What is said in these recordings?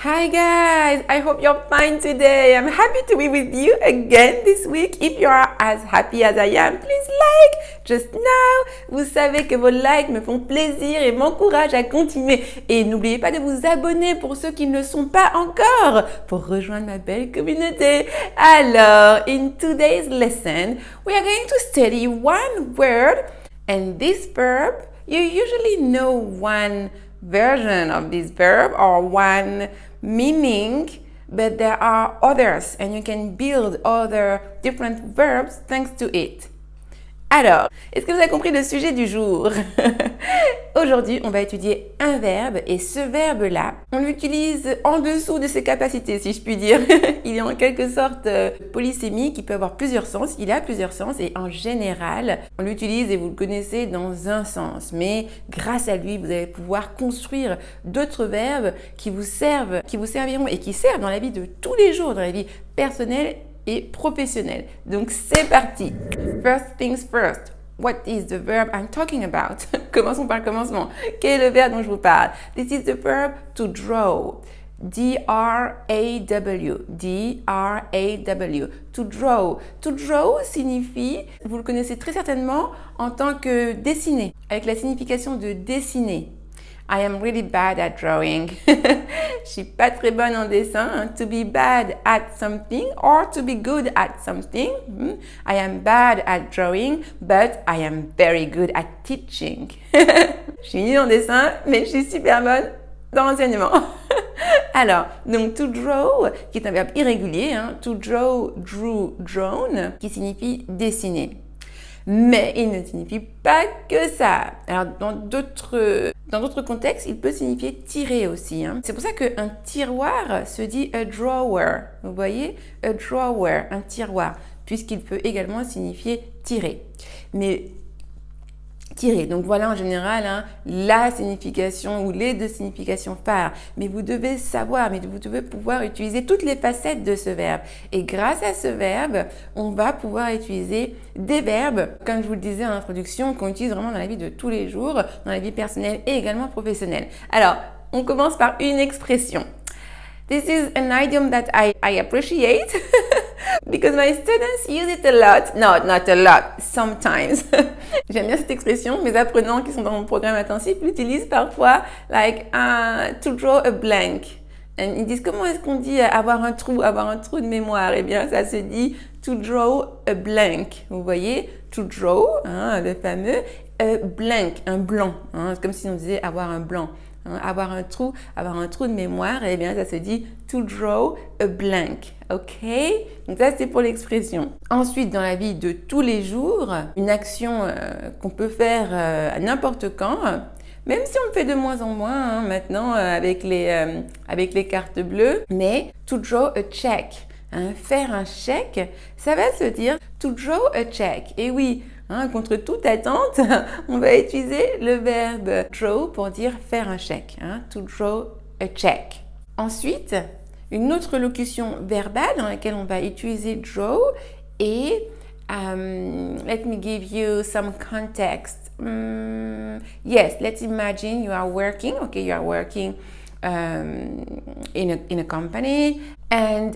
Hi guys, I hope you're fine today. I'm happy to be with you again this week. If you are as happy as I am, please like just now. Vous savez que vos likes me font plaisir et m'encouragent à continuer. Et n'oubliez pas de vous abonner pour ceux qui ne le sont pas encore pour rejoindre ma belle communauté. Alors, in today's lesson, we are going to study one word, and this verb, you usually know one version of this verb or one meaning, but there are others and you can build other different verbs thanks to it. Alors, est-ce que vous avez compris le sujet du jour? Aujourd'hui, on va étudier un verbe et ce verbe-là, on l'utilise en dessous de ses capacités, si je puis dire. Il est en quelque sorte polysémique, il peut avoir plusieurs sens, il a plusieurs sens et en général, on l'utilise et vous le connaissez dans un sens. Mais grâce à lui, vous allez pouvoir construire d'autres verbes qui vous serviront et qui servent dans la vie de tous les jours, dans la vie personnelle et professionnel. Donc c'est parti. First things first. What is the verb I'm talking about? Commençons par le commencement. Quel est le verbe dont je vous parle? This is the verb to draw. D-R-A-W. D-R-A-W. To draw. To draw signifie, vous le connaissez très certainement en tant que dessiner, avec la signification de dessiner. I am really bad at drawing. Je suis pas très bonne en dessin. Hein. To be bad at something or to be good at something. I am bad at drawing, but I am very good at teaching. Je suis nulle en dessin, mais je suis super bonne dans l'enseignement. Alors, donc to draw, qui est un verbe irrégulier, hein, to draw, drew, drawn, qui signifie dessiner. Mais il ne signifie pas que ça. Alors, dans d'autres contextes, il peut signifier tirer aussi. Hein. C'est pour ça qu'un tiroir se dit a drawer. Vous voyez? A drawer, un tiroir, puisqu'il peut également signifier tirer. Mais tirer. Donc voilà en général hein, la signification ou les deux significations phares. Mais vous devez savoir, mais vous devez pouvoir utiliser toutes les facettes de ce verbe. Et grâce à ce verbe, on va pouvoir utiliser des verbes, comme je vous le disais en introduction, qu'on utilise vraiment dans la vie de tous les jours, dans la vie personnelle et également professionnelle. Alors, on commence par une expression. This is an idiom that I appreciate because my students use it a lot. No, not a lot, sometimes. J'aime bien cette expression. Mes apprenants qui sont dans mon programme intensif l'utilisent parfois, like to draw a blank. Et ils disent comment est-ce qu'on dit avoir un trou de mémoire? Eh bien, ça se dit to draw a blank. Vous voyez, to draw, hein, le fameux, a blank, un blanc. Hein, c'est comme si on disait avoir un blanc. Avoir un trou de mémoire, eh bien, ça se dit to draw a blank. OK? Donc ça, c'est pour l'expression. Ensuite, dans la vie de tous les jours, une action qu'on peut faire à n'importe quand, même si on le fait de moins en moins hein, maintenant avec les cartes bleues, mais to draw a check. Hein, faire un chèque, ça va se dire to draw a check. Et oui, hein, contre toute attente, on va utiliser le verbe draw pour dire faire un chèque. Hein, to draw a check. Ensuite, une autre locution verbale dans laquelle on va utiliser draw est let me give you some context. Yes, let's imagine you are working. Okay, you are working in a company and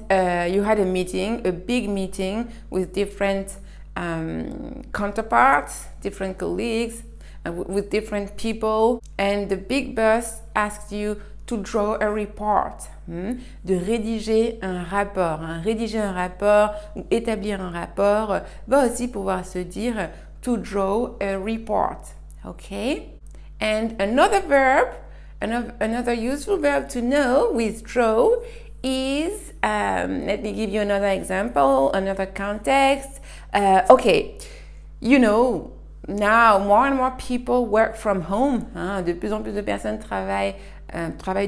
you had a meeting, a big meeting with different counterparts, different colleagues, with different people, and the big boss asked you to draw a report, de rédiger un rapport. Hein. Rédiger un rapport ou établir un rapport va aussi pouvoir se dire to draw a report. Okay? And another verb, another useful verb to know with draw is, let me give you another example, another context. Okay, you know, now more and more people work from home. Hein, de plus en plus de personnes travaillent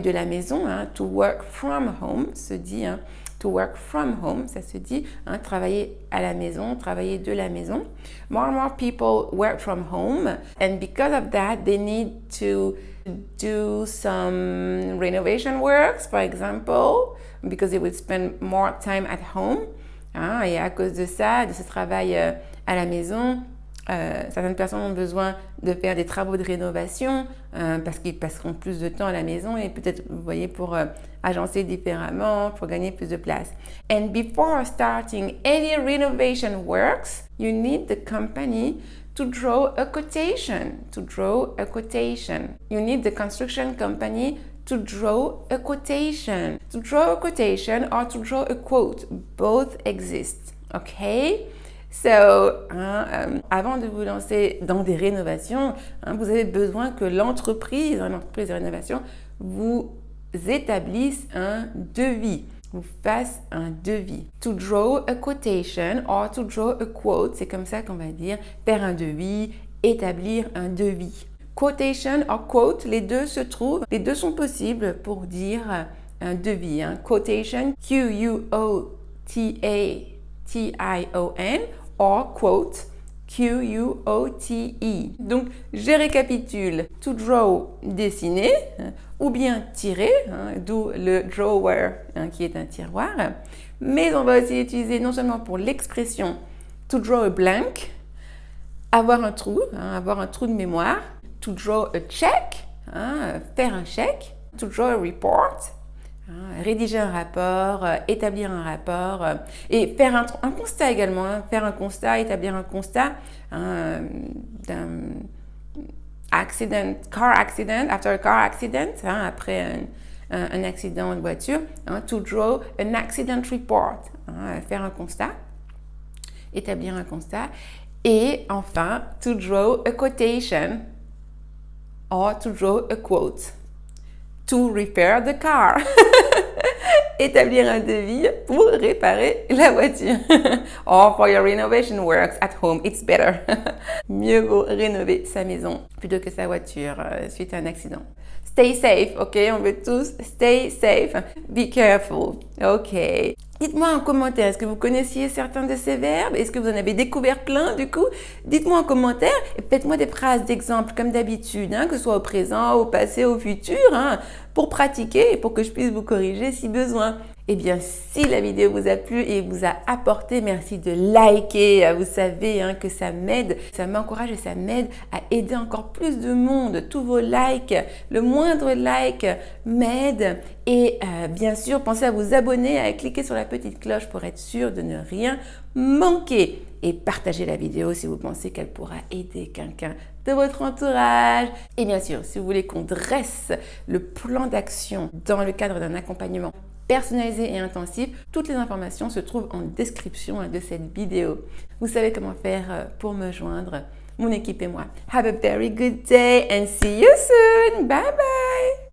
de la maison. Hein, to work from home se dit, hein, to work from home, ça se dit, hein, travailler à la maison, travailler de la maison. More and more people work from home, and because of that, they need to do some renovation works, for example, because they will spend more time at home. Hein, et à cause de ça, de ce travail à la maison, Certaines personnes ont besoin de faire des travaux de rénovation parce qu'ils passeront plus de temps à la maison et peut-être, vous voyez, pour agencer différemment, pour gagner plus de place. And before starting any renovation works, you need the company to draw a quotation. To draw a quotation. You need the construction company to draw a quotation. To draw a quotation or to draw a quote. Both exist. Okay? So, avant de vous lancer dans des rénovations, vous avez besoin que l'entreprise de rénovation, vous établisse un devis, vous fasse un devis. To draw a quotation or to draw a quote, c'est comme ça qu'on va dire faire un devis, établir un devis. Quotation or quote, les deux se trouvent, les deux sont possibles pour dire un devis. Quotation, Q-U-O-T-A-T-I-O-N, or quote, Q-U-O-T-E. Donc, je récapitule. To draw, dessiner, ou bien tirer, d'où le drawer, qui est un tiroir. Mais on va aussi utiliser non seulement pour l'expression to draw a blank, avoir un trou de mémoire. To draw a check, faire un chèque. To draw a report, rédiger un rapport, établir un rapport et faire un constat également, faire un constat, établir un constat d'un accident, car accident, after a car accident, après un accident de voiture, to draw an accident report, faire un constat, établir un constat et enfin to draw a quotation or to draw a quote. To repair the car. Établir un devis pour réparer la voiture. Or for your renovation works at home, it's better. Mieux vaut rénover sa maison plutôt que sa voiture suite à un accident. Stay safe, ok? On veut tous stay safe. Be careful, ok? Dites-moi en commentaire, est-ce que vous connaissiez certains de ces verbes? Est-ce que vous en avez découvert plein du coup? Dites-moi en commentaire et faites-moi des phrases d'exemple comme d'habitude, que ce soit au présent, au passé, au futur, pour pratiquer et pour que je puisse vous corriger si besoin. Eh bien, si la vidéo vous a plu et vous a apporté, merci de liker. Vous savez que ça m'aide, ça m'encourage et ça m'aide à aider encore plus de monde. Tous vos likes, le moindre like m'aide. Et bien sûr, pensez à vous abonner, à cliquer sur la petite cloche pour être sûr de ne rien manquer. Et partagez la vidéo si vous pensez qu'elle pourra aider quelqu'un de votre entourage. Et bien sûr, si vous voulez qu'on dresse le plan d'action dans le cadre d'un accompagnement personnalisé et intensif, toutes les informations se trouvent en description de cette vidéo. Vous savez comment faire pour me joindre, mon équipe et moi. Have a very good day and see you soon. Bye bye.